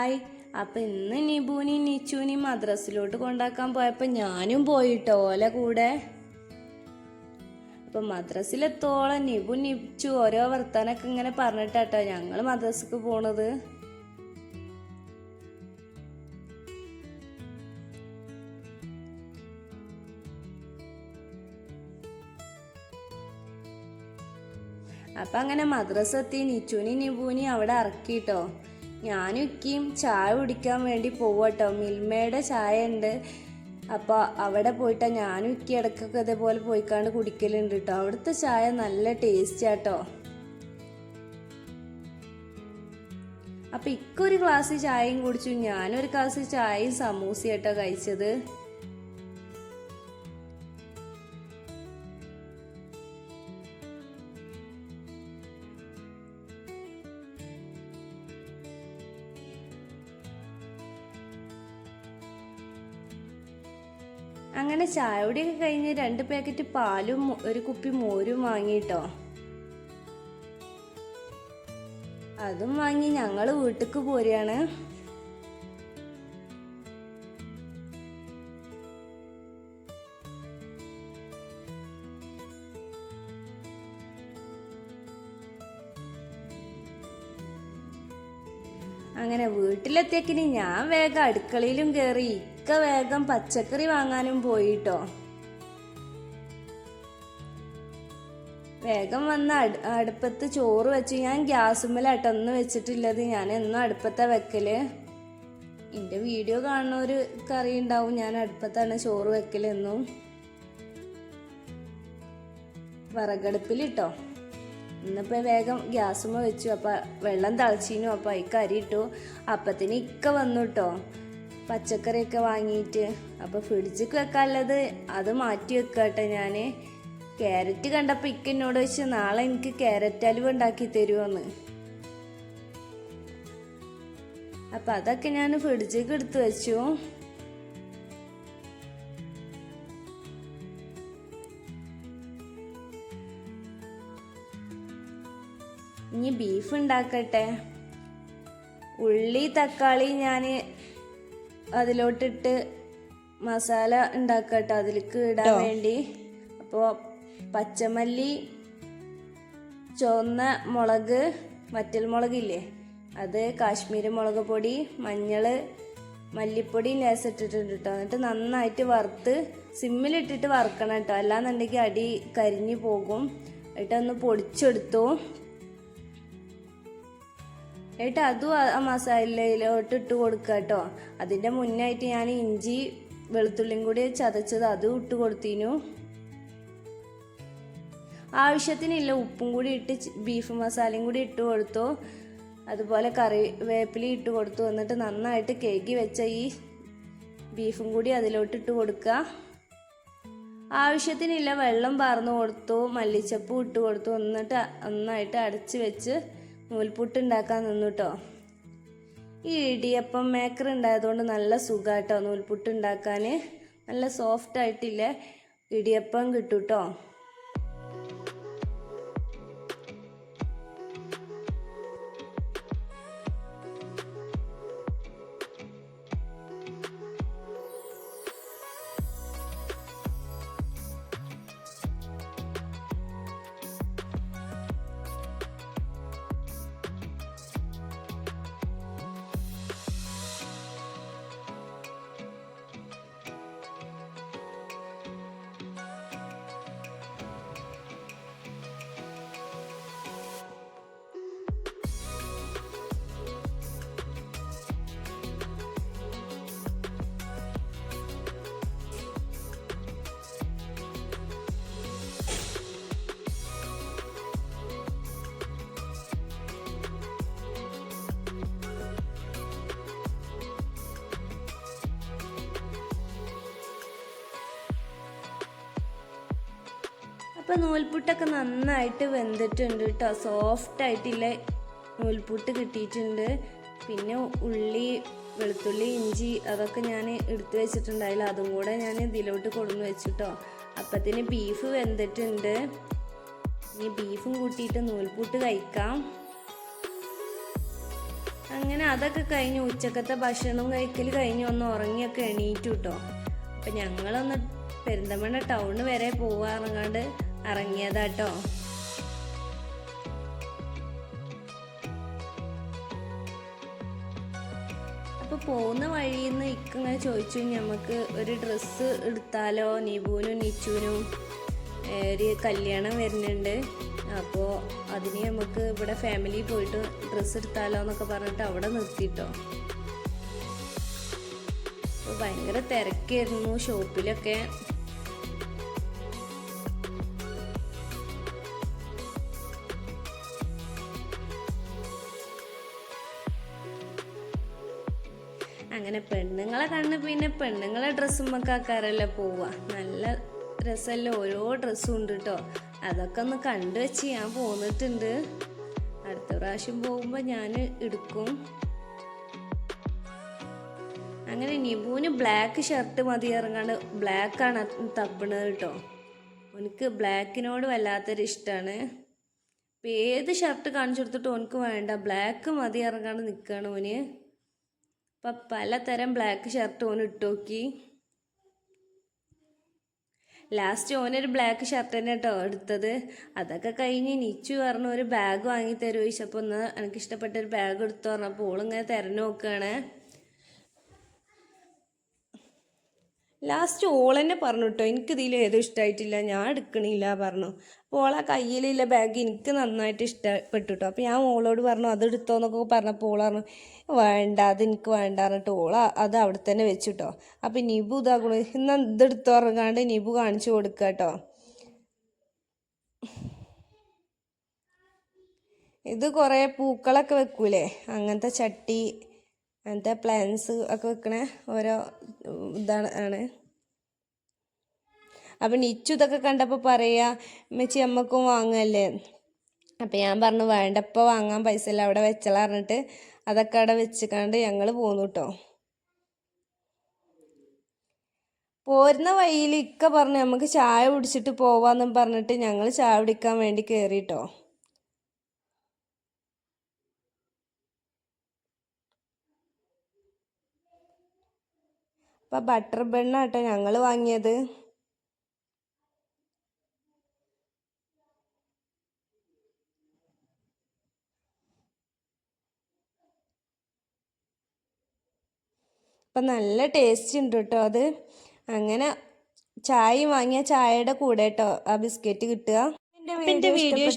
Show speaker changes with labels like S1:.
S1: Hi. അപ്പം ഇന്ന് നിബുനി നിച്ചുനി മദ്രസിലോട്ട് കൊണ്ടാക്കാൻ പോയപ്പോൾ ഞാനും പോയിട്ടോ ഓലെ കൂടെ. അപ്പം മദ്രസിലെത്തോളം നിബു നിച്ചു ഓരോ വർത്താനൊക്കെ ഇങ്ങനെ പറഞ്ഞിട്ടാട്ടോ ഞങ്ങൾ മദ്രസക്ക് പോണത്. അപ്പം അങ്ങനെ മദ്രസ എത്തി നിച്ചുനി നിബുനി അവിടെ ഇറക്കിട്ടോ. ഞാനും ഇക്കയും ചായ കുടിക്കാൻ വേണ്ടി പോവാട്ടോ. മിൽമയുടെ ചായ ഉണ്ട്. അപ്പോൾ അവിടെ പോയിട്ടാ ഞാനും ഇക്കി ഇടയ്ക്കൊക്കെ ഇതേപോലെ പോയിക്കാണ്ട് കുടിക്കലുണ്ട് കേട്ടോ. അവിടുത്തെ ചായ നല്ല ടേസ്റ്റ് ആട്ടോ. അപ്പം ഇക്കൊരു ഗ്ലാസ് ചായയും കുടിച്ചു. ഞാനൊരു ഗ്ലാസ് ചായയും സമൂസയാട്ടോ കഴിച്ചത്. അങ്ങനെ ചായയുടെയൊക്കെ കഴിഞ്ഞ് 2 പാക്കറ്റ് പാലും 1 കുപ്പി മോരും വാങ്ങിട്ടോ. അതും വാങ്ങി ഞങ്ങൾ വീട്ടിലേക്ക് പോരുകയാണ്. അങ്ങനെ വീട്ടിലെത്തിയക്കിനി ഞാൻ വേഗം അടുക്കളയിലും കയറി. ഇക്ക വേഗം പച്ചക്കറി വാങ്ങാനും പോയിട്ടോ. വേഗം വന്ന് അടുപ്പത്ത് ചോറ് വെച്ചു. ഞാൻ ഗ്യാസുമ്മലാട്ടോ ഒന്നും വെച്ചിട്ടില്ലത്. ഞാൻ എന്നും അടുപ്പത്താ വെക്കല്. എൻ്റെ വീഡിയോ കാണുന്നവർ അറിയുണ്ടാവും ഞാൻ അടുപ്പത്താണ് ചോറ് വെക്കലെന്നും. വിറകടുപ്പിലിട്ടോ. ഇന്നിപ്പോൾ വേഗം ഗ്യാസുമ്മ വെച്ചു. അപ്പം വെള്ളം തിളച്ചിനു. അപ്പം അതിക്ക് അരി ഇട്ടു. അപ്പത്തിന് ഇക്ക വന്നു കേട്ടോ പച്ചക്കറിയൊക്കെ വാങ്ങിയിട്ട്. അപ്പോൾ ഫ്രിഡ്ജിക്ക് വെക്കാനുള്ളത് അത് മാറ്റി വെക്കട്ടെ. ഞാൻ ക്യാരറ്റ് കണ്ടപ്പോൾ ഇക്ക എന്നോട് വെച്ച് നാളെ എനിക്ക് ക്യാരറ്റ് ഹലുവ ഉണ്ടാക്കി തരുമോന്ന്. അപ്പം അതൊക്കെ ഞാൻ ഫ്രിഡ്ജിക്ക് എടുത്ത് വെച്ചു. ഇനി ബീഫ് ഉണ്ടാക്കട്ടെ. ഉള്ളി തക്കാളി ഞാൻ അതിലോട്ടിട്ട് മസാല ഉണ്ടാക്കട്ടെ അതിലേക്ക് ഇടാൻ വേണ്ടി. അപ്പോൾ പച്ചമല്ലി, ചുവന്ന മുളക്, വറ്റൽമുളകില്ലേ അത്, കാശ്മീരി മുളക് പൊടി, മഞ്ഞൾ, മല്ലിപ്പൊടി ലേസിട്ടിട്ടുണ്ട് കേട്ടോ. എന്നിട്ട് നന്നായിട്ട് വറുത്ത് സിമ്മിലിട്ടിട്ട് വറുക്കണം കേട്ടോ. അല്ലാന്നുണ്ടെങ്കിൽ അടി കരിഞ്ഞു പോകും. എന്നിട്ടൊന്ന് പൊടിച്ചെടുത്തു. എന്നിട്ട് അതും ആ മസാലയിലോട്ട് ഇട്ട് കൊടുക്കുക കേട്ടോ. അതിൻ്റെ മുന്നായിട്ട് ഞാൻ ഇഞ്ചി വെളുത്തുള്ളിയും കൂടി ചതച്ചത് അതും ഇട്ട് കൊടുത്തിനു. ആവശ്യത്തിനില്ല ഉപ്പും കൂടി ഇട്ട് ബീഫ് മസാലയും കൂടി ഇട്ട് കൊടുത്തു. അതുപോലെ കറിവേപ്പില ഇട്ട് കൊടുത്തു. എന്നിട്ട് നന്നായിട്ട് കേക്ക് വെച്ച ഈ ബീഫും കൂടി അതിലോട്ട് ഇട്ട് കൊടുക്കുക. ആവശ്യത്തിനില്ല വെള്ളം പാർന്നു കൊടുത്തു. മല്ലിച്ചപ്പും ഇട്ട് കൊടുത്തു. എന്നിട്ട് നന്നായിട്ട് അടച്ച് വെച്ച് നൂൽപുട്ട് ഉണ്ടാക്കാൻ നിന്നു കേട്ടോ. ഈ ഇടിയപ്പം മേക്കർ ഉണ്ടായതുകൊണ്ട് നല്ല സുഖാട്ടോ നൂൽപുട്ട് ഉണ്ടാക്കാൻ. നല്ല സോഫ്റ്റ് ആയിട്ടില്ലേ ഇടിയപ്പം കിട്ടും കേട്ടോ. അപ്പം നൂൽപുട്ടൊക്കെ നന്നായിട്ട് വെന്തിട്ടുണ്ട് കേട്ടോ. സോഫ്റ്റ് ആയിട്ടില്ല നൂൽപുട്ട് കിട്ടിയിട്ടുണ്ട്. പിന്നെ ഉള്ളി, വെളുത്തുള്ളി, ഇഞ്ചി അതൊക്കെ ഞാൻ എടുത്തു വെച്ചിട്ടുണ്ടായില്ല. അതും കൂടെ ഞാൻ ഇതിലോട്ട് കൊണ്ടുവന്ന് വെച്ചിട്ടോ. അപ്പത്തിന് ബീഫ് വെന്തിട്ടുണ്ട്. ഇനി ബീഫും കൂട്ടിയിട്ട് നൂൽപുട്ട് കഴിക്കാം. അങ്ങനെ അതൊക്കെ കഴിഞ്ഞ് ഉച്ചക്കത്തെ ഭക്ഷണം കഴിക്കൽ കഴിഞ്ഞ് ഒന്ന് ഉറങ്ങിയൊക്കെ എണീറ്റു കേട്ടോ. അപ്പം ഞങ്ങളൊന്ന് പെരിന്തൽമണ്ണ ടൗണ് വരെ പോവാറങ്ങാണ്ട് ഇറങ്ങിയതാട്ടോ. അപ്പോൾ പോകുന്ന വഴിയിൽ നിന്ന് ഇങ്ങനെ ചോദിച്ചു, നമുക്ക് ഒരു ഡ്രസ്സ് എടുത്താലോ, നിബുവിനും നിച്ചുവിനും ഒരു കല്യാണം വരുന്നുണ്ട്, അപ്പോൾ അതിന് നമുക്ക് ഇവിടെ ഫാമിലി പോയിട്ട് ഡ്രസ്സ് എടുത്താലോ എന്നൊക്കെ പറഞ്ഞിട്ട് അവിടെ നിർത്തിയിട്ടോ. അപ്പോൾ ഭയങ്കര തിരക്കായിരുന്നു ഷോപ്പിലൊക്കെ. അങ്ങനെ പെണ്ണുങ്ങളെ കണ്ണ് പിന്നെ പെണ്ണുങ്ങളെ ഡ്രസ്സുമ്മൊക്കെ ആക്കാറല്ലേ പോവുക. നല്ല രസമല്ലേ, ഓരോ ഡ്രസ്സും ഉണ്ട് കേട്ടോ. അതൊക്കെ ഒന്ന് കണ്ടു വെച്ച് ഞാൻ പോന്നിട്ടുണ്ട്. അടുത്ത പ്രാവശ്യം പോകുമ്പോൾ ഞാൻ എടുക്കും. അങ്ങനെ നിബുവിന് ബ്ലാക്ക് ഷർട്ട് മതി ഇറങ്ങാണ്ട് ബ്ലാക്കാണ് തപ്പണത് കേട്ടോ. എനിക്ക് ബ്ലാക്കിനോട് വല്ലാത്തൊരു ഇഷ്ടമാണ്. ഇപ്പം ഏത് ഷർട്ട് കാണിച്ചു കൊടുത്തിട്ട് ഓനക്ക് വേണ്ട, ബ്ലാക്ക് മതി ഇറങ്ങാണ്ട് നിൽക്കുകയാണ് ഓന്. അപ്പം പലതരം ബ്ലാക്ക് ഷർട്ട് ഓന് ഇട്ട് നോക്കി. ലാസ്റ്റ് ഓനൊരു ബ്ലാക്ക് ഷർട്ട് തന്നെ കേട്ടോ എടുത്തത്. അതൊക്കെ കഴിഞ്ഞ് നിച്ചു പറഞ്ഞു ഒരു ബാഗ് വാങ്ങി തരുമോ ചോദിച്ചപ്പോൾ ഒന്ന് എനിക്കിഷ്ടപ്പെട്ടൊരു ബാഗ് എടുത്തു പറഞ്ഞപ്പോൾ ഓളിങ്ങനെ തിരഞ്ഞു നോക്കുകയാണ്. ലാസ്റ്റ് ഓളെന്നെ പറഞ്ഞു കേട്ടോ, എനിക്കിതിൽ ഏതും ഇഷ്ടമായിട്ടില്ല, ഞാൻ എടുക്കണില്ല പറഞ്ഞു. അപ്പോൾ ഓളെ കയ്യിലുള്ള ബാഗ് എനിക്ക് നന്നായിട്ട് ഇഷ്ടപ്പെട്ടു കേട്ടോ. അപ്പോൾ ഞാൻ ഓളോട് പറഞ്ഞു അത് എടുത്തോന്നൊക്കെ പറഞ്ഞപ്പോൾ ഓൾ പറഞ്ഞു വേണ്ട, അത് എനിക്ക് വേണ്ട പറഞ്ഞിട്ട് ഓള അത് അവിടെ തന്നെ വെച്ചു കേട്ടോ. അപ്പം നിബു ഇതാക്കണു, ഇന്ന് ഇതെടുത്തോ ഇറങ്ങാണ്ട് നിബു കാണിച്ചു കൊടുക്കുക കേട്ടോ. ഇത് കുറേ പൂക്കളൊക്കെ വെക്കൂലേ, അങ്ങനത്തെ ചട്ടി, അങ്ങനത്തെ പ്ലാന്റ്സ് ഒക്കെ വെക്കണ ഓരോ ഇതാണ്. അപ്പം നിച്ചു ഇതൊക്കെ കണ്ടപ്പോൾ പറയാ മെച്ചി അമ്മക്കും വാങ്ങല്ലേ. അപ്പം ഞാൻ പറഞ്ഞു വേണ്ട, ഇപ്പോൾ വാങ്ങാൻ പൈസ ഇല്ല, അവിടെ വെച്ചලා പറഞ്ഞിട്ട് അതൊക്കെ അവിടെ വെച്ചിക്കാണ്ട് ഞങ്ങൾ പോന്നു കേട്ടോ. പോരുന്ന വഴിയിൽ ഇക്ക പറഞ്ഞു നമുക്ക് ചായ കുടിച്ചിട്ട് പോവാന്നും പറഞ്ഞിട്ട് ഞങ്ങൾ ചായ കുടിക്കാൻ വേണ്ടി കയറിട്ടോ. അപ്പം ബട്ടർ ബണ്ണാട്ടോ ഞങ്ങൾ വാങ്ങിയത്. അപ്പം നല്ല ടേസ്റ്റ് ഉണ്ട് കേട്ടോ അത്. അങ്ങനെ ചായ വാങ്ങിയ ചായയുടെ കൂടെ കേട്ടോ ആ ബിസ്ക്കറ്റ് കിട്ടുക. എൻ്റെ വീഡിയോ